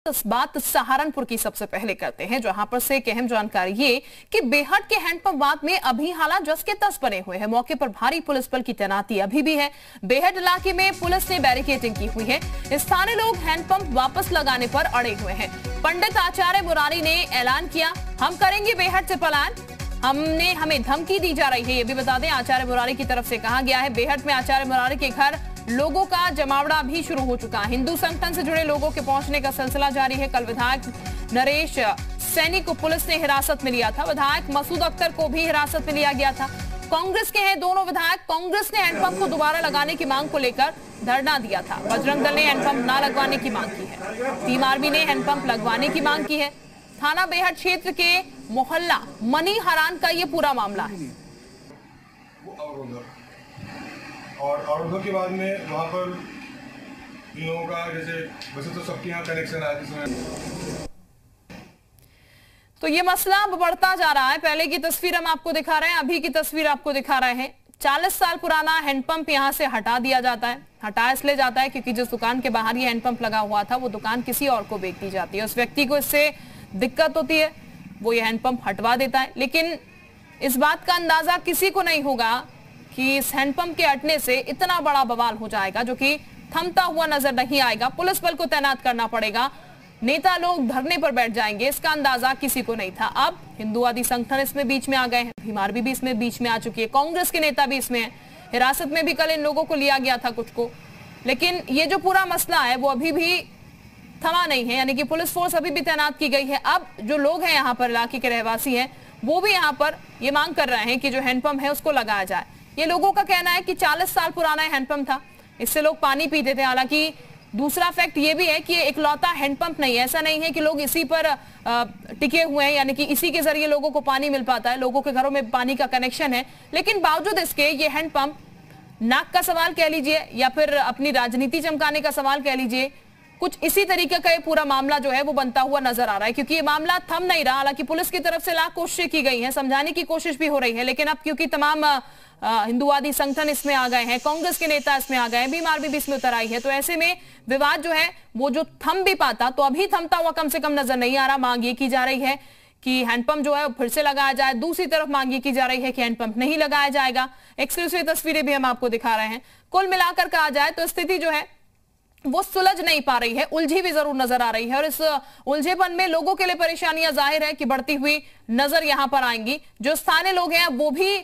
इस बात सहारनपुर की सबसे पहले करते हैं, जहां पर से एक अहम जानकारी ये कि बेहट के हैंडपंप वाद में अभी हालात जस के तस बने हुए हैं। मौके पर भारी पुलिस बल की तैनाती अभी भी है। बेहट इलाके में पुलिस ने बैरिकेडिंग की हुई है। स्थानीय लोग हैंडपंप वापस लगाने पर अड़े हुए हैं। पंडित आचार्य मुरारी ने ऐलान किया, हम करेंगे बेहट से पलायन, हमें धमकी दी जा रही है। ये भी बता दें, आचार्य मुरारी की तरफ से कहा गया है। बेहट में आचार्य मुरारी के घर लोगों का जमावड़ा भी शुरू हो चुका है। हिंदू संगठन से जुड़े लोगों के पहुंचने का सिलसिला जारी है। कल विधायक नरेश सैनी को पुलिस ने हिरासत में लिया था। विधायक मसूद अख्तर को भी हिरासत में लिया गया था। कांग्रेस के हैं दोनों विधायक। कांग्रेस ने हैंडपंप को दोबारा लगाने की मांग को लेकर धरना दिया था। बजरंग दल ने हैंडपंप न लगवाने की मांग की है। टीम आर्मी ने हैंडपंप लगवाने की मांग की है। थाना बेहट क्षेत्र के मोहल्ला मनी हरान का ये पूरा मामला है। और उधर के बाद में वहाँ पर इन लोगों का जैसे वैसे तो सबके यहाँ कनेक्शन है जिसमें, तो ये मसला बढ़ता जा रहा है। पहले की तस्वीर हम आपको दिखा रहे हैं, अभी की तस्वीर आपको दिखा रहे हैं। 40 साल पुराना हैंडपंप यहाँ से हटा दिया जाता है। हटाया इसलिए जाता है क्योंकि जिस दुकान के बाहर ये हैंडपंप लगा हुआ था वो दुकान किसी और को बेच दी जाती है। उस व्यक्ति को इससे दिक्कत होती है, वो ये हैंडपंप हटवा देता है। लेकिन इस बात का अंदाजा किसी को नहीं होगा कि इस हैंडपंप के हटने से इतना बड़ा बवाल हो जाएगा जो कि थमता हुआ नजर नहीं आएगा। पुलिस बल को तैनात करना पड़ेगा, नेता लोग धरने पर बैठ जाएंगे, इसका अंदाजा किसी को नहीं था। अब हिंदूवादी संगठन इसमें बीच में आ गए हैं। भीम आर्मी भी इसमें बीच में आ चुकी है। कांग्रेस के नेता भी इसमें है। हिरासत में भी कल इन लोगों को लिया गया था कुछ को। लेकिन ये जो पूरा मसला है वो अभी भी थमा नहीं है, यानी कि पुलिस फोर्स अभी भी तैनात की गई है। अब जो लोग हैं यहाँ पर, इलाके के रहवासी हैं, वो भी यहाँ पर ये मांग कर रहे हैं कि जो हैंडपंप है उसको लगाया जाए। ये लोगों का कहना है कि 40 साल पुराना हैंडपंप था, इससे लोग पानी पीते थे। हालांकि दूसरा फैक्ट ये भी है कि ये इकलौता हैंडपंप नहीं है। ऐसा नहीं है कि लोग इसी पर टिके हुए हैं, यानी कि इसी के जरिए लोगों को पानी मिल पाता है। लोगों के घरों में पानी का कनेक्शन है। लेकिन बावजूद इसके ये हैंडपंप नाक का सवाल कह लीजिए या फिर अपनी राजनीति चमकाने का सवाल कह लीजिए, कुछ इसी तरीके का ये पूरा मामला जो है वो बनता हुआ नजर आ रहा है। क्योंकि ये मामला थम नहीं रहा। हालांकि पुलिस की तरफ से लाख कोशिशें की गई हैं, समझाने की कोशिश भी हो रही है। लेकिन अब क्योंकि तमाम हिंदूवादी संगठन इसमें आ गए हैं, कांग्रेस के नेता इसमें आ गए हैं, भीम आर्मी भी इसमें उतर आई है, तो ऐसे में विवाद जो है वो जो थम भी पाता तो अभी थमता हुआ कम से कम नजर नहीं आ रहा। मांग ये की जा रही है कि हैंडपंप जो है फिर से लगाया जाए। दूसरी तरफ मांग ये की जा रही है कि हैंडपंप नहीं लगाया जाएगा। एक्सक्लूसिव तस्वीरें भी हम आपको दिखा रहे हैं। कुल मिलाकर कहा जाए तो स्थिति जो है वो सुलझ नहीं पा रही है, उलझी भी जरूर नजर आ रही है। और इस उलझेपन में लोगों के लिए परेशानियां जाहिर है कि बढ़ती हुई नजर यहां पर आएंगी। जो स्थानीय लोग हैं वो भी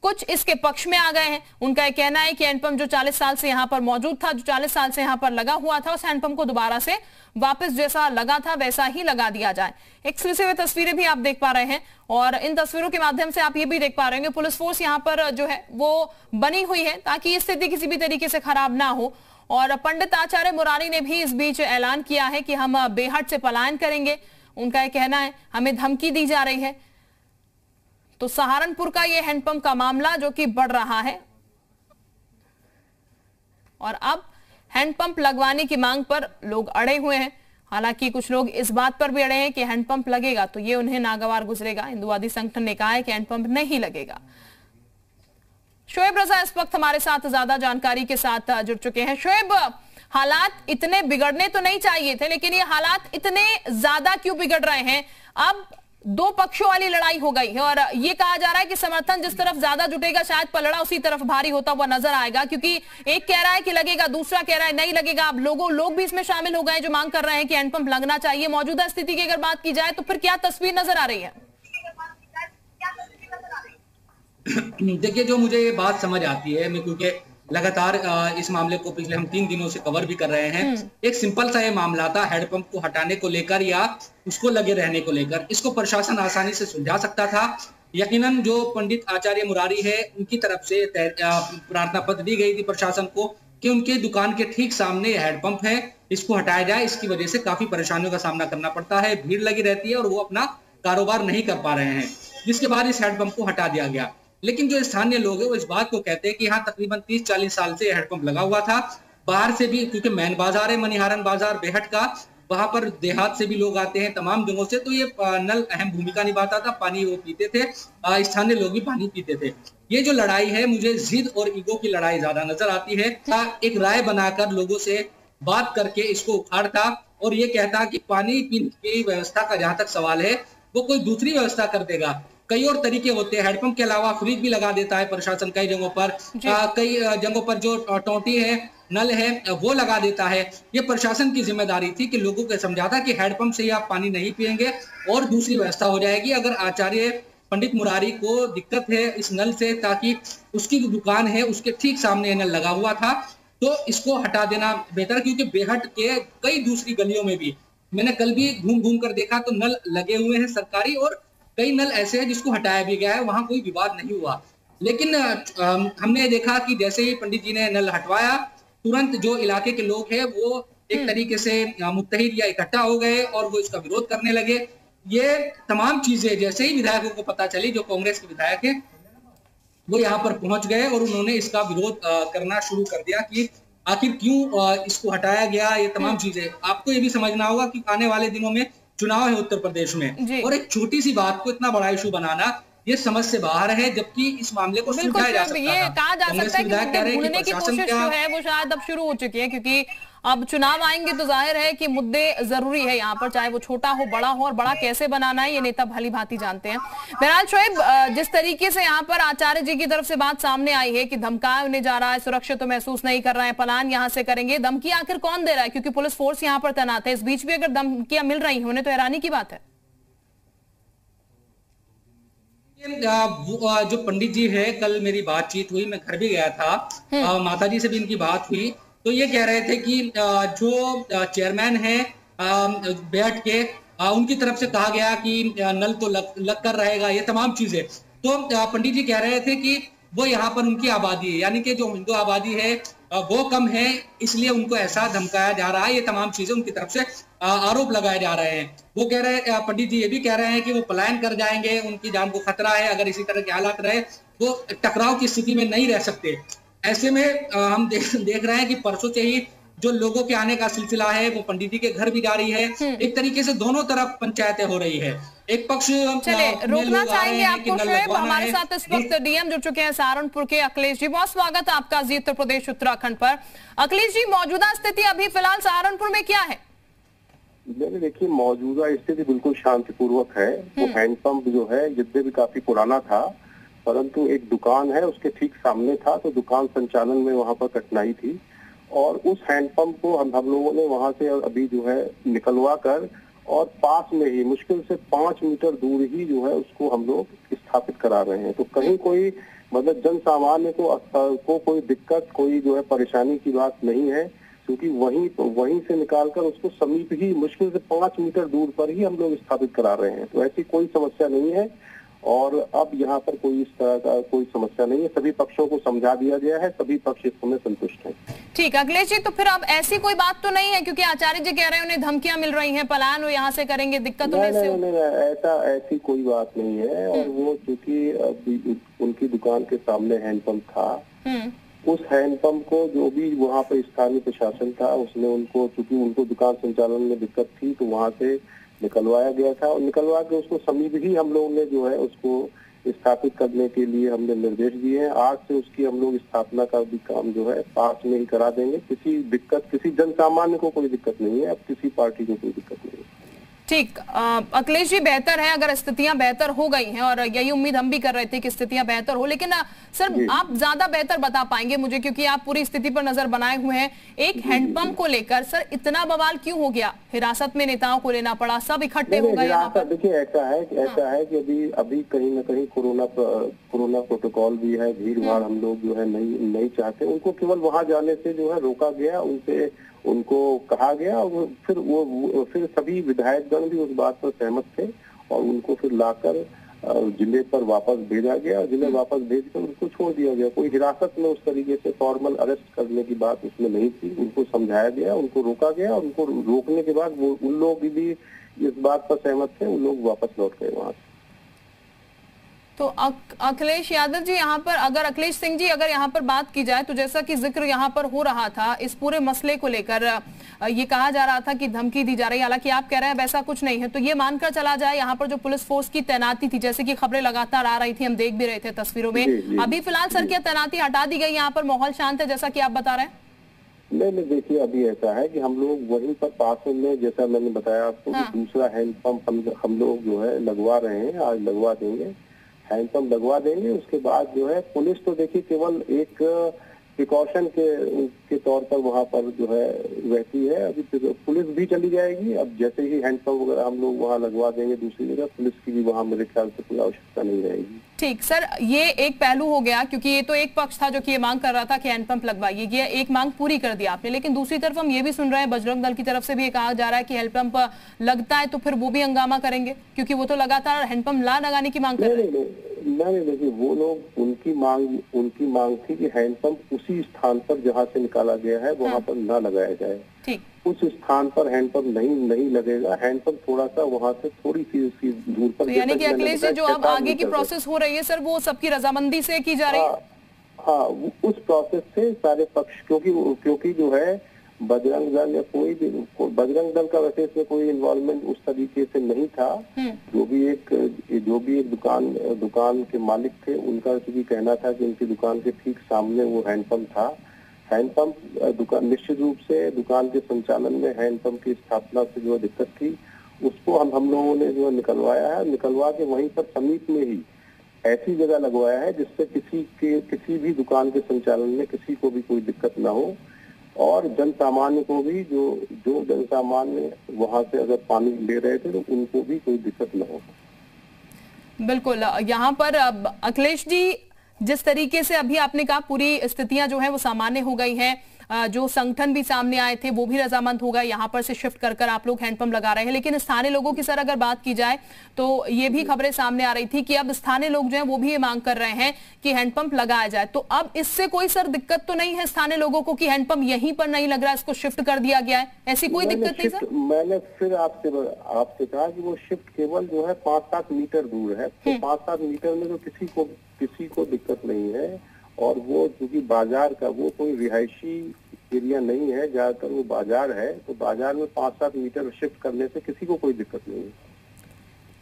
कुछ इसके पक्ष में आ गए हैं। उनका यह कहना है कि हैंडपंप जो 40 साल से यहां पर मौजूद था, जो 40 साल से यहां पर लगा हुआ था, उस हैंडपंप को दोबारा से वापस जैसा लगा था वैसा ही लगा दिया जाए। एक्सक्लूसिव तस्वीरें भी आप देख पा रहे हैं और इन तस्वीरों के माध्यम से आप ये भी देख पा रहे हैं पुलिस फोर्स यहां पर जो है वो बनी हुई है ताकि स्थिति किसी भी तरीके से खराब ना हो। और पंडित आचार्य मुरारी ने भी इस बीच ऐलान किया है कि हम बेहट से पलायन करेंगे। उनका यह कहना है, हमें धमकी दी जा रही है। तो सहारनपुर का यह हैंडपंप का मामला जो कि बढ़ रहा है और अब हैंडपंप लगवाने की मांग पर लोग अड़े हुए हैं। हालांकि कुछ लोग इस बात पर भी अड़े हैं कि हैंडपंप लगेगा तो ये उन्हें नागवार गुजरेगा। हिंदूवादी संगठन ने कहा है कि हैंडपंप नहीं लगेगा। शोएब रजा इस वक्त हमारे साथ ज्यादा जानकारी के साथ जुड़ चुके हैं। शोएब, हालात इतने बिगड़ने तो नहीं चाहिए थे, लेकिन ये हालात इतने ज्यादा क्यों बिगड़ रहे हैं? अब दो पक्षों वाली लड़ाई हो गई है और ये कहा जा रहा है कि समर्थन जिस तरफ ज्यादा जुटेगा शायद पलड़ा उसी तरफ भारी होता हुआ नजर आएगा। क्योंकि एक कह रहा है कि लगेगा, दूसरा कह रहा है नहीं लगेगा। अब लोग भी इसमें शामिल हो गए जो मांग कर रहे हैं कि हैंडपंप लगना चाहिए। मौजूदा स्थिति की अगर बात की जाए तो फिर क्या तस्वीर नजर आ रही है? देखिए, जो मुझे ये बात समझ आती है, मैं क्योंकि लगातार इस मामले को पिछले हम 3 दिनों से कवर भी कर रहे हैं। एक सिंपल सा ये मामला था हैंडपंप को हटाने को लेकर या उसको लगे रहने को लेकर। इसको प्रशासन आसानी से सुलझा सकता था। यकीनन जो पंडित आचार्य मुरारी है उनकी तरफ से प्रार्थना पत्र दी गई थी प्रशासन को कि उनके दुकान के ठीक सामने हैंडपंप है, इसको हटाया जाए। इसकी वजह से काफी परेशानियों का सामना करना पड़ता है, भीड़ लगी रहती है और वो अपना कारोबार नहीं कर पा रहे हैं, जिसके बाद इस हैंडपंप को हटा दिया गया। लेकिन जो स्थानीय लोग हैं वो इस बात को कहते हैं कि यहाँ तकरीबन 30-40 साल से हैंडपंप लगा हुआ था। बाहर से भी, क्योंकि मैन बाजार है मनिहारन बाजार बेहट का, वहां पर देहात से भी लोग आते हैं तमाम जगहों से, तो ये नल अहम भूमिका निभाता था। पानी वो पीते थे, स्थानीय लोग भी पानी पीते थे। ये जो लड़ाई है मुझे जिद और ईगो की लड़ाई ज्यादा नजर आती है। एक राय बनाकर लोगों से बात करके इसको उखाड़ता और ये कहता कि पानी पीने की व्यवस्था का जहां तक सवाल है वो कोई दूसरी व्यवस्था कर देगा। कई और तरीके होते हैं, हैंडपंप के अलावा फ्रिज भी लगा देता है प्रशासन कई जगहों पर, कई जगहों पर जो टोटी है, नल है, वो लगा देता है। ये प्रशासन की जिम्मेदारी थी कि लोगों को समझाता कि हैंडपंप से ही आप पानी नहीं पिएंगे और दूसरी व्यवस्था हो जाएगी। अगर आचार्य पंडित मुरारी को दिक्कत है इस नल से, ताकि उसकी जो दुकान है उसके ठीक सामने नल लगा हुआ था, तो इसको हटा देना बेहतर, क्योंकि बेहट के कई दूसरी गलियों में भी मैंने कल भी घूम घूम कर देखा तो नल लगे हुए हैं सरकारी, और कई नल ऐसे हैं जिसको हटाया भी गया है, वहां कोई विवाद नहीं हुआ। लेकिन हमने देखा कि जैसे ही पंडित जी ने नल हटवाया, तुरंत जो इलाके के लोग हैं वो एक तरीके से मुत्तहिद या इकट्ठा हो गए और वो इसका विरोध करने लगे। ये तमाम चीजें जैसे ही विधायकों को पता चली, जो कांग्रेस के विधायक हैं वो यहाँ पर पहुंच गए और उन्होंने इसका विरोध करना शुरू कर दिया कि आखिर क्यों इसको हटाया गया। ये तमाम चीजें आपको ये भी समझना होगा कि आने वाले दिनों में चुनाव है उत्तर प्रदेश में, और एक छोटी सी बात को इतना बड़ा इशू बनाना ये समझ से बाहर है, जबकि इस मामले को सुलझाया जा सकता ये कहा जा सकता है कि ढूंढने की कोशिश जो है वो शायद अब शुरू हो चुकी है, क्योंकि अब चुनाव आएंगे तो जाहिर है कि मुद्दे जरूरी है यहाँ पर, चाहे वो छोटा हो बड़ा हो, और बड़ा कैसे बनाना है ये नेता भली भांति जानते हैं। बहरहाल शोएब, जिस तरीके से यहाँ पर आचार्य जी की तरफ से बात सामने आई है कि धमकाया उन्हें जा रहा है, सुरक्षित तो महसूस नहीं कर रहे हैं, पलायन यहाँ से करेंगे, धमकी आखिर कौन दे रहा है, क्योंकि पुलिस फोर्स यहाँ पर तैनात है, इस बीच भी अगर धमकियां मिल रही होने तो हैरानी की बात है। जो पंडित जी है, कल मेरी बातचीत हुई, मैं घर भी गया था, माता जी से भी इनकी बात हुई, तो ये कह रहे थे कि जो चेयरमैन है बैठ के उनकी तरफ से कहा गया कि नल तो लग कर रहेगा, ये तमाम चीजें। तो पंडित जी कह रहे थे कि वो यहाँ पर उनकी आबादी है, यानी कि जो हिंदू आबादी है वो कम है, इसलिए उनको ऐसा धमकाया जा रहा है, ये तमाम चीजें उनकी तरफ से आरोप लगाए जा रहे हैं। वो कह रहे हैं, पंडित जी ये भी कह रहे हैं कि वो पलायन कर जाएंगे, उनकी जान को खतरा है, अगर इसी तरह के हालात रहे वो टकराव की स्थिति में नहीं रह सकते। ऐसे में हम देख रहे हैं कि परसों से ही जो लोगों के आने का सिलसिला है वो पंडित जी के घर भी जारी है। एक तरीके से दोनों तरफ पंचायतें हो रही है। एक पक्ष चले रोकना चाहेंगे आपको शोएब, हमारे साथ इस वक्त डीएम जुड़ चुके हैं सहारनपुर के अखिलेश जी। बहुत स्वागत है आपका जी उत्तर प्रदेश उत्तराखंड पर। अखिलेश जी, मौजूदा स्थिति अभी फिलहाल सहारनपुर में क्या है? देखिए, मौजूदा स्थिति बिल्कुल शांतिपूर्वक है। वो हैंडपंप जो है यद्यपि काफी पुराना था, परंतु एक दुकान है उसके ठीक सामने था, तो दुकान संचालन में वहां पर कठिनाई थी, और उस हैंडपंप को हम लोगों ने वहां से अभी जो है निकलवा कर और पास में ही मुश्किल से 5 मीटर दूर ही जो है उसको हम लोग स्थापित करा रहे हैं। तो कहीं कोई मतलब जन सामान्य को कोई दिक्कत, कोई जो है परेशानी की बात नहीं है, क्योंकि वहीं से निकालकर उसको समीप ही मुश्किल से 5 मीटर दूर पर ही हम लोग स्थापित करा रहे हैं। तो ऐसी कोई समस्या नहीं है, और अब यहाँ पर कोई इस तरह का कोई समस्या नहीं है। सभी पक्षों को समझा दिया गया है, सभी पक्ष इस समय संतुष्ट हैं। ठीक, अखिलेश जी, तो फिर अब ऐसी कोई बात तो नहीं है, क्योंकि आचार्य जी कह रहे हैं उन्हें धमकियां मिल रही हैं, पलायन वो यहाँ से करेंगे, दिक्कत ऐसी कोई बात नहीं है। और वो चूंकि उनकी दुकान के सामने हैंडपंप था, उस हैंडपंप को जो भी वहाँ पर स्थानीय प्रशासन था उसने उनको, चूंकि उनको दुकान संचालन में दिक्कत थी, तो वहाँ से निकलवाया गया था, और निकलवा के उसको समीप ही हम लोगों ने जो है उसको स्थापित करने के लिए हमने निर्देश दिए हैं। आज से उसकी हम लोग स्थापना का भी काम जो है पास में ही करा देंगे। किसी दिक्कत, किसी जन सामान्य को कोई दिक्कत नहीं है, अब किसी पार्टी को कोई दिक्कत नहीं है। ठीक, अखिलेश जी, बेहतर है अगर स्थितियां बेहतर हो गई हैं, और यही उम्मीद हम भी कर रहे थे कि स्थितियां बेहतर हो, लेकिन सर आप ज्यादा बेहतर बता पाएंगे मुझे, क्योंकि आप पूरी स्थिति पर नजर बनाए हुए हैं। एक हैंडपंप को लेकर सर इतना बवाल क्यों हो गया? हिरासत में नेताओं को लेना पड़ा, सब इकट्ठे हो गए। देखिए, ऐसा है कि अभी कहीं न कहीं कोरोना प्रोटोकॉल भी है, भीड़ भाड़ हम लोग जो है नहीं चाहते। उनको केवल वहां जाने से जो है रोका गया, उनको कहा गया, और फिर सभी विधायकगण भी उस बात पर सहमत थे, और उनको फिर लाकर जिले पर वापस भेजा गया, और जिले वापस भेजकर उनको छोड़ दिया गया। कोई हिरासत में उस तरीके से फॉर्मल अरेस्ट करने की बात उसमें नहीं थी। उनको समझाया गया, उनको रोका गया, और उनको रोकने के बाद वो उन लोग भी इस बात पर सहमत थे, उन लोग वापस लौट गए वहां से। तो अखिलेश यादव जी, यहाँ पर अगर अखिलेश सिंह जी अगर यहाँ पर बात की जाए, तो जैसा कि जिक्र यहाँ पर हो रहा था इस पूरे मसले को लेकर, ये कहा जा रहा था कि धमकी दी जा रही है, हालांकि आप कह रहे हैं वैसा कुछ नहीं है, तो ये मानकर चला जाए यहाँ पर जो पुलिस फोर्स की तैनाती थी, जैसे कि खबरें लगातार आ रही थी, हम देख भी रहे थे तस्वीरों में, अभी फिलहाल सर क्या तैनाती हटा दी गई, यहाँ पर माहौल शांत है जैसा कि आप बता रहे हैं? नहीं, देखिए अभी ऐसा है कि हम लोग वहीं पर पास में, जैसा मैंने बताया आपको, हाँ। दूसरा हैंडपंप हम लोग जो है लगवा रहे हैं, आज लगवा देंगे, हैंडपंप लगवा देंगे। उसके बाद जो है पुलिस तो देखिए केवल एक प्रिकॉशन के तौर पर वहाँ पर जो है रहती है। अभी पुलिस भी चली जाएगी। अब जैसे ही हैंडपंप वगैरह हम लोग वहाँ लगवा देंगे दूसरी जगह, पुलिस की भी वहाँ मेरे ख्याल से कोई आवश्यकता नहीं रहेगी। ठीक सर, ये एक पहलू हो गया, क्योंकि ये तो एक पक्ष था जो कि ये मांग कर रहा था कि हैंडपंप लगवाइए, ये एक मांग पूरी कर दी आपने। लेकिन दूसरी तरफ हम ये भी सुन रहे हैं, बजरंग दल की तरफ से भी ये कहा जा रहा है कि हैंडपंप लगता है तो फिर वो भी हंगामा करेंगे, क्योंकि वो तो लगातार हैंडपंप लगाने की मांग कर रहे हैं। नहीं, देखिए वो लोग, उनकी मांग थी कि हैंडपंप उसी स्थान पर जहाँ से निकाला गया है वहाँ पर न लगाया जाए। ठीक, उस स्थान पर हैंडपंप नहीं लगेगा। हैंडपंप थोड़ा सा वहाँ से थोड़ी सी उसकी दूर पर, तो यानी कि अखिलेश जी जो अब आगे की प्रोसेस हो रही है सर, वो सबकी रजामंदी से की जा रही है। हाँ, उस प्रोसेस से सारे पक्ष, क्योंकि जो है बजरंग दल या कोई भी, बजरंग दल का वैसे इसमें कोई इन्वॉल्वमेंट उस तरीके से नहीं था। जो भी एक दुकान के मालिक थे, उनका चूंकि कहना था कि उनकी दुकान के ठीक सामने वो हैंडपंप था। हैंडपंप दुकान, निश्चित रूप से दुकान के संचालन में हैंडपंप की स्थापना से जो दिक्कत थी, उसको हम लोगों ने जो निकलवाया है, निकलवा के वहीं पर समीप में ही ऐसी जगह लगवाया है जिससे किसी भी दुकान के संचालन में किसी को भी कोई दिक्कत ना हो, और जन सामान्य को भी, जो जन सामान्य वहां से अगर पानी ले रहे थे तो उनको भी कोई दिक्कत न हो। बिल्कुल, यहाँ पर अखिलेश जी जिस तरीके से अभी आपने कहा पूरी स्थितियां जो है वो सामान्य हो गई हैं, जो संगठन भी सामने आए थे वो भी रजामंद हो गए, यहाँ पर से शिफ्ट कर आप लोग हैंडपंप लगा रहे हैं। लेकिन स्थानीय लोगों की सर अगर बात की जाए तो ये भी खबरें सामने आ रही थी कि अब स्थानीय लोग जो है वो भी ये मांग कर रहे हैं कि हैंडपंप लगाया जाए। तो अब इससे कोई सर दिक्कत तो नहीं है स्थानीय लोगों को कि हैंडपंप यहीं पर नहीं लग रहा है, इसको शिफ्ट कर दिया गया है, ऐसी कोई दिक्कत नहीं सर? मैंने फिर आपसे कहा कि वो शिफ्ट केवल जो है 5-7 मीटर दूर है, तो 5-7 मीटर में तो किसी को दिक्कत नहीं है। और वो क्योंकि बाजार का वो कोई रिहायशी एरिया नहीं है, ज्यादातर वो बाजार है, तो बाजार में 5-7 मीटर शिफ्ट करने से किसी को कोई दिक्कत नहीं है।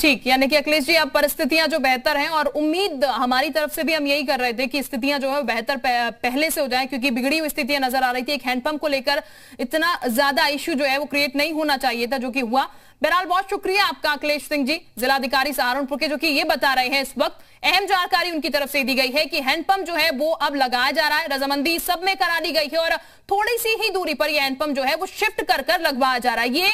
ठीक, यानी कि अखिलेश जी अब परिस्थितियां जो बेहतर हैं, और उम्मीद हमारी तरफ से भी हम यही कर रहे थे कि स्थितियां जो है बेहतर पहले से हो जाएं, क्योंकि बिगड़ी हुई स्थितियां नजर आ रही थी। एक हैंडपंप को लेकर इतना ज्यादा इश्यू जो है वो क्रिएट नहीं होना चाहिए था, जो कि हुआ। बहरहाल बहुत शुक्रिया आपका अखिलेश सिंह जी, जिलाधिकारी सहारनपुर के, जो कि ये बता रहे हैं इस वक्त अहम जानकारी उनकी तरफ से दी गई है कि हैंडपंप जो है वो अब लगाया जा रहा है, रजामंदी सब में करा दी गई है, और थोड़ी सी ही दूरी पर यह हैंडपंप जो है वो शिफ्ट कर लगवाया जा रहा है। ये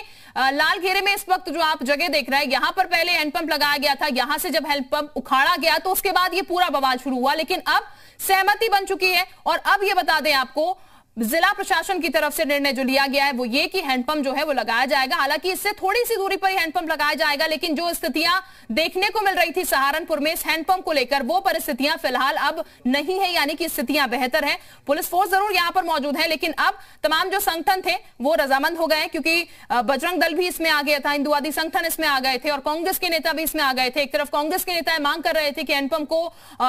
लाल घेरे में इस वक्त जो आप जगह देख रहे हैं, यहां पर पहले हैंडपंप लगाया गया था, यहां से जब हैंडपंप उखाड़ा गया तो उसके बाद ये पूरा बवाल शुरू हुआ। लेकिन अब सहमति बन चुकी है, और अब ये बता दें आपको, जिला प्रशासन की तरफ से निर्णय जो लिया गया है वो ये कि हैंडपंप जो है वो लगाया जाएगा। हालांकि इससे थोड़ी सी दूरी पर हैंडपंप लगाया जाएगा, लेकिन जो स्थितियां देखने को मिल रही थी सहारनपुर में इस हैंडपंप को लेकर, वो परिस्थितियां फिलहाल अब नहीं है, यानी कि स्थितियां बेहतर है। पुलिस फोर्स जरूर यहां पर मौजूद है, लेकिन अब तमाम जो संगठन थे वो रजामंद हो गए, क्योंकि बजरंग दल भी इसमें आ गया था, हिंदुवादी संगठन इसमें आ गए थे, और कांग्रेस के नेता भी इसमें आ गए थे। एक तरफ कांग्रेस के नेता मांग कर रहे थे कि हैंडपंप को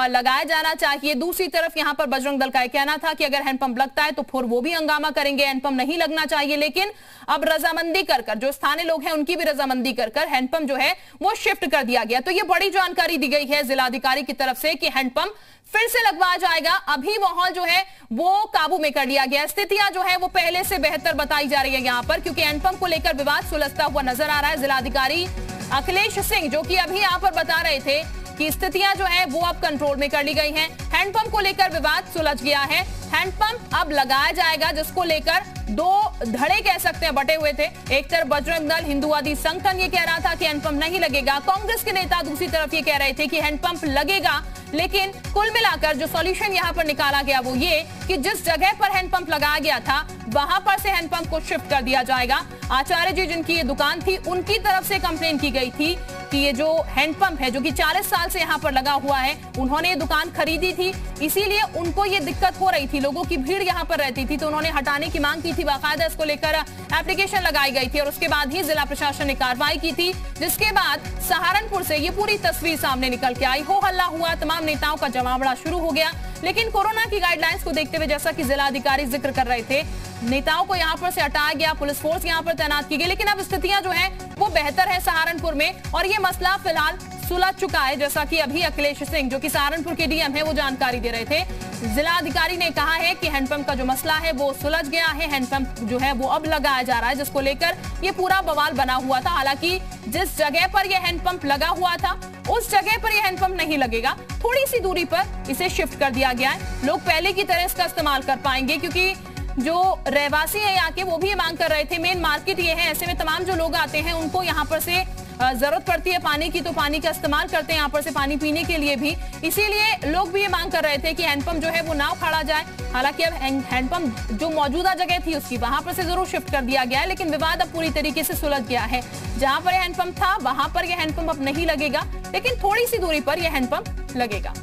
लगाया जाना चाहिए, दूसरी तरफ यहां पर बजरंग दल का कहना था कि अगर हैंडपंप लगता है तो फिर वो भी हंगामा करेंगे, हैंडपंप नहीं लगना चाहिए। लेकिन अब रजामंदी कर जो स्थानीय लोग हैं उनकी भी रजामंदी कर हैंडपंप जो है वो शिफ्ट कर दिया गया। तो ये बड़ी जानकारी दी गई है जिलाधिकारी की तरफ से कि हैंडपंप फिर से लगवाया जाएगा। अभी माहौल जो है वो काबू में कर लिया गया, स्थितियां जो है वो पहले से बेहतर बताई जा रही है यहां पर, क्योंकि हैंडपंप को लेकर विवाद सुलझता हुआ नजर आ रहा है। जिलाधिकारी अखिलेश सिंह जो कि अभी यहां पर बता रहे थे कि स्थितियां जो है वो अब कंट्रोल में कर ली गई हैं, हैंडपंप को लेकर विवाद सुलझ गया है, हैंडपंप अब लगाया जाएगा, जिसको लेकर दो धड़े कह सकते हैं बटे हुए थे। एक तरफ बजरंग दल हिंदुवादी संगठन ये कह रहा था कि हैंडपंप नहीं लगेगा, कांग्रेस के नेता दूसरी तरफ ये कह रहे थे कि हैंडपंप लगेगा। लेकिन कुल मिलाकर जो सॉल्यूशन यहां पर निकाला गया वो ये कि जिस जगह पर हैंडपंप लगाया गया था वहां पर से हैंडपंप को शिफ्ट कर दिया जाएगा। आचार्य जी जिनकी ये दुकान थी उनकी तरफ से कंप्लेन की गई थी कि ये जो हैंडपंप है जो कि 40 साल से यहाँ पर लगा हुआ है, उन्होंने ये दुकान खरीदी थी, इसीलिए उनको ये दिक्कत हो रही थी, लोगों की भीड़ यहाँ पर रहती थी, तो उन्होंने हटाने की मांग की थी, बाकायदा इसको लेकर एप्लीकेशन लगाई गई थी, और उसके बाद ही जिला प्रशासन ने कार्रवाई की थी, जिसके बाद सहारनपुर से ये पूरी तस्वीर सामने निकल के आई, हो हल्ला हुआ, तमाम नेताओं का जमावड़ा शुरू हो गया। लेकिन कोरोना की गाइडलाइंस को देखते हुए, जैसा कि जिलाधिकारी जिक्र कर रहे थे, नेताओं को यहां पर से हटाया गया, पुलिस फोर्स यहां पर तैनात की गई। लेकिन अब स्थितियां जो है वो बेहतर है सहारनपुर में, और ये मसला फिलहाल सुलझ चुका है, जैसा कि अभी अखिलेश सिंह जो कि सहारनपुर के डीएम है वो जानकारी दे रहे थे। जिलाधिकारी ने कहा है कि हैंडपंप का जो मसला है वो सुलझ गया है, हैंडपंप जो है वो अब लगाया जा रहा है, जिसको लेकर ये पूरा बवाल बना हुआ था। हालांकि जिस जगह पर यह हैंडपंप लगा हुआ था उस जगह पर यह हैंडपंप नहीं लगेगा, थोड़ी सी दूरी पर इसे शिफ्ट कर दिया गया है। लोग पहले की तरह इसका इस्तेमाल कर पाएंगे, क्योंकि जो रहवासी है यहाँ के वो भी ये मांग कर रहे थे। मेन मार्केट ये है, ऐसे में तमाम जो लोग आते हैं उनको यहाँ पर से जरूरत पड़ती है पानी की, तो पानी का इस्तेमाल करते हैं यहाँ पर से पानी पीने के लिए भी। इसीलिए लोग भी ये मांग कर रहे थे कि हैंडपंप जो है वो ना उखाड़ा जाए। हालांकि अब हैंडपंप जो मौजूदा जगह थी उसकी वहां पर से जरूर शिफ्ट कर दिया गया है, लेकिन विवाद अब पूरी तरीके से सुलझ गया है। जहां पर हैंडपंप था वहां पर यह हैंडपंप अब नहीं लगेगा, लेकिन थोड़ी सी दूरी पर यह हैंडपंप लगेगा।